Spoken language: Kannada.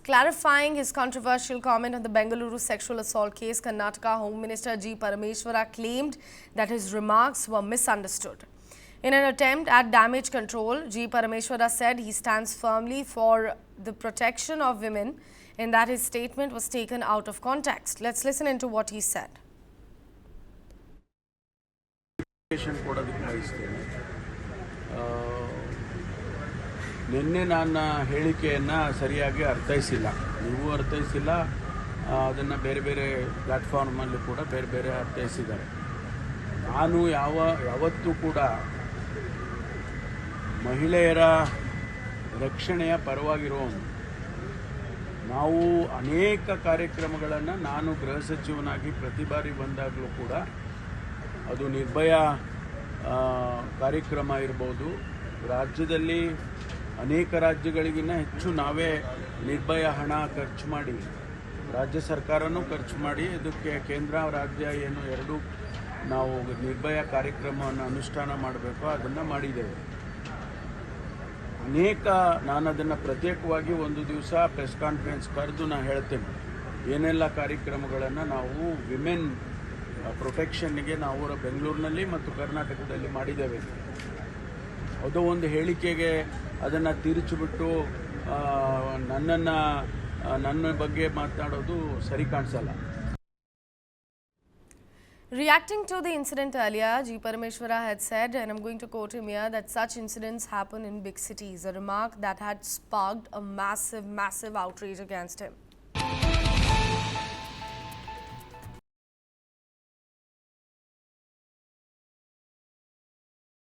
Clarifying his controversial comment on the Bengaluru sexual assault case, Karnataka Home Minister G. Parameswara claimed that his remarks were misunderstood. In an attempt at damage control, G. Parameswara said he stands firmly for the protection of women and that his statement was taken out of context. Let's listen into what he said. ನಿನ್ನೆ ನನ್ನ ಹೇಳಿಕೆಯನ್ನು ಸರಿಯಾಗಿ ಅರ್ಥೈಸಿಲ್ಲ, ನೀವು ಅರ್ಥೈಸಿಲ್ಲ, ಅದನ್ನು ಬೇರೆ ಬೇರೆ ಪ್ಲ್ಯಾಟ್ಫಾರ್ಮಲ್ಲೂ ಕೂಡ ಬೇರೆ ಬೇರೆ ಅರ್ಥೈಸಿದ್ದಾರೆ. ನಾನು ಯಾವತ್ತೂ ಕೂಡ ಮಹಿಳೆಯರ ರಕ್ಷಣೆಯ ಪರವಾಗಿರೋನು. ನಾವು ಅನೇಕ ಕಾರ್ಯಕ್ರಮಗಳನ್ನು ನಾನು ಗೃಹ ಸಚಿವನಾಗಿ ಪ್ರತಿ ಬಾರಿ ಬಂದಾಗಲೂ ಕೂಡ ಅದು ನಿರ್ಭಯ ಕಾರ್ಯಕ್ರಮ ಇರ್ಬೋದು, ರಾಜ್ಯದಲ್ಲಿ ಅನೇಕ ರಾಜ್ಯಗಳಿಗಿಂತ ಹೆಚ್ಚು ನಾವೇ ನಿರ್ಭಯ ಹಣ ಖರ್ಚು ಮಾಡಿ, ರಾಜ್ಯ ಸರ್ಕಾರನೂ ಖರ್ಚು ಮಾಡಿ ಇದಕ್ಕೆ ಕೇಂದ್ರ ರಾಜ್ಯ ಏನು ಎರಡೂ ನಾವು ನಿರ್ಭಯ ಕಾರ್ಯಕ್ರಮವನ್ನು ಅನುಷ್ಠಾನ ಮಾಡಬೇಕು, ಅದನ್ನು ಮಾಡಿದ್ದೇವೆ. ನಾನು ಅದನ್ನು ಪ್ರತ್ಯೇಕವಾಗಿ ಒಂದು ದಿವಸ ಪ್ರೆಸ್ ಕಾನ್ಫರೆನ್ಸ್ ಕರೆದು ನಾನು ಹೇಳ್ತೇನೆ ಏನೆಲ್ಲ ಕಾರ್ಯಕ್ರಮಗಳನ್ನು ನಾವು ವಿಮೆನ್ ಪ್ರೊಟೆಕ್ಷನ್ಗೆ ನಾವು ಬೆಂಗಳೂರಿನಲ್ಲಿ ಮತ್ತು ಕರ್ನಾಟಕದಲ್ಲಿ ಮಾಡಿದ್ದೇವೆ. ಅದು ಒಂದು ಹೇಳಿಕೆಗೆ ಅದನ್ನು ತಿರುಚಿಬಿಟ್ಟು ನನ್ನ ಬಗ್ಗೆ ಮಾತನಾಡೋದು ಸರಿ ಕಾಣಿಸಲ್ಲ. Reacting to the incident earlier, G. Parameswara had said, and I'm going to quote him here, that such incidents happen in big cities, a remark that had sparked a massive outrage against him.